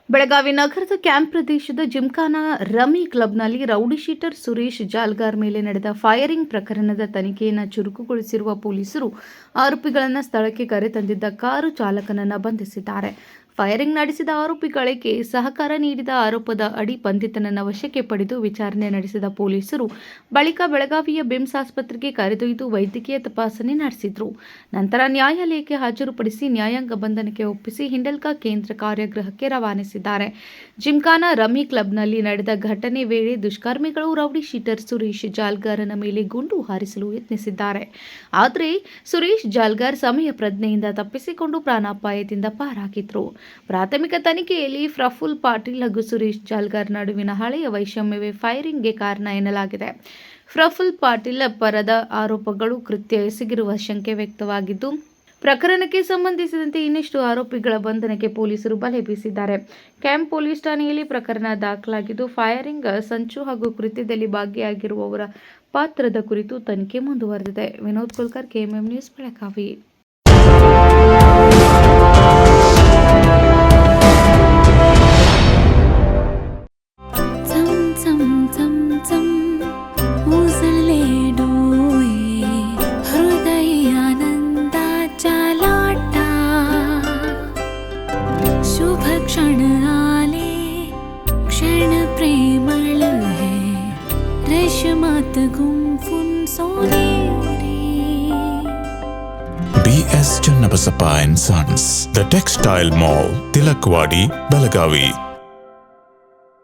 ಬೆಳಗಾವಿ ನಗರದ ಕ್ಯಾಂಪ್ ಪ್ರದೇಶದ ಜಿಮ್ಖಾನಾ rummy ಕ್ಲಬ್ನಲ್ಲಿ rowdy sheeter Suresh ಜಾಲ್ಗಾರ್ ಮೇಲೆ ನಡೆದ ಫೈರಿಂಗ್ ಪ್ರಕರಣದ ತನಿಖೆಯನ್ನು ಚುರುಕುಗೊಳಿಸಿರುವ ಪೊಲೀಸರು ಆರೋಪಿಗಳನ್ನು ಸ್ಥಳಕ್ಕೆ ಕರೆತಂದಿದ್ದ ಕಾರು ಚಾಲಕನನ್ನು ಬಂಧಿಸಿದ್ದಾರೆ. ಫೈರಿಂಗ್ ನಡೆಸಿದ ಆರೋಪಿಗಳಿಗೆ ಸಹಕಾರ ನೀಡಿದ ಆರೋಪದ ಅಡಿ ಬಂಧಿತನನ್ನು ವಶಕ್ಕೆ ಪಡೆದು ವಿಚಾರಣೆ ನಡೆಸಿದ ಪೊಲೀಸರು ಬಳಿಕ ಬೆಳಗಾವಿಯ ಬಿಮ್ಸ್ ಆಸ್ಪತ್ರೆಗೆ ಕರೆದೊಯ್ದು ವೈದ್ಯಕೀಯ ತಪಾಸಣೆ ನಡೆಸಿದರು. ನಂತರ ನ್ಯಾಯಾಲಯಕ್ಕೆ ಹಾಜರುಪಡಿಸಿ ನ್ಯಾಯಾಂಗ ಬಂಧನಕ್ಕೆ ಒಪ್ಪಿಸಿ ಹಿಂಡಲ್ಗಾ ಕೇಂದ್ರ ಕಾರಾಗೃಹಕ್ಕೆ ರವಾನಿಸಿದ್ದಾರೆ. ಜಿಮ್ಖಾನಾ ರಮ್ಮಿ ಕ್ಲಬ್ನಲ್ಲಿ ನಡೆದ ಘಟನೆ ವೇಳೆ ದುಷ್ಕರ್ಮಿಗಳು ರೌಡಿ ಶೀಟರ್ ಸುರೇಶ್ ಜಾಲ್ಗಾರನ ಮೇಲೆ ಗುಂಡು ಹಾರಿಸಲು ಯತ್ನಿಸಿದ್ದಾರೆ. ಆದರೆ ಸುರೇಶ್ ಜಾಲ್ಗಾರ್ ಸಮಯ ಪ್ರಜ್ಞೆಯಿಂದ ತಪ್ಪಿಸಿಕೊಂಡು ಪ್ರಾಣಾಪಾಯದಿಂದ ಪಾರಾಗಿದ್ರು. ಪ್ರಾಥಮಿಕ ತನಿಖೆಯಲ್ಲಿ ಪ್ರಫುಲ್ ಪಾಟೀಲ್ ಹಾಗೂ ಸುರೇಶ್ ಜಾಲ್ಗಾರ್ ನಡುವಿನ ಹಳೆಯ ವೈಷಮ್ಯವೇ ಫೈರಿಂಗ್ಗೆ ಕಾರಣ ಎನ್ನಲಾಗಿದೆ. ಪ್ರಫುಲ್ ಪಾಟೀಲ್ ಪರದ ಆರೋಪಗಳು ಕೃತ್ಯ ಎಸಗಿರುವ ಶಂಕೆ ವ್ಯಕ್ತವಾಗಿದ್ದು, ಪ್ರಕರಣಕ್ಕೆ ಸಂಬಂಧಿಸಿದಂತೆ ಇನ್ನಷ್ಟು ಆರೋಪಿಗಳ ಬಂಧನಕ್ಕೆ ಪೊಲೀಸರು ಬಲೆ ಬೀಸಿದ್ದಾರೆ. ಕ್ಯಾಂಪ್ ಪೊಲೀಸ್ ಠಾಣೆಯಲ್ಲಿ ಪ್ರಕರಣ ದಾಖಲಾಗಿದ್ದು, ಫೈರಿಂಗ್ ಸಂಚು ಹಾಗೂ ಕೃತ್ಯದಲ್ಲಿ ಭಾಗಿಯಾಗಿರುವವರ ಪಾತ್ರದ ಕುರಿತು ತನಿಖೆ ಮುಂದುವರೆದಿದೆ. ವಿನೋದ್ ಕುಲ್ಕರ್, ಕೆಎಂಎಂ ನ್ಯೂಸ್, ಬೆಳಗಾವಿ. क्षण आले क्षण प्रेमळ है रेशमात गुंफून सोनेरी. BS Channabasappa and Sons, The Textile Mall, Tilakwadi, Belagavi.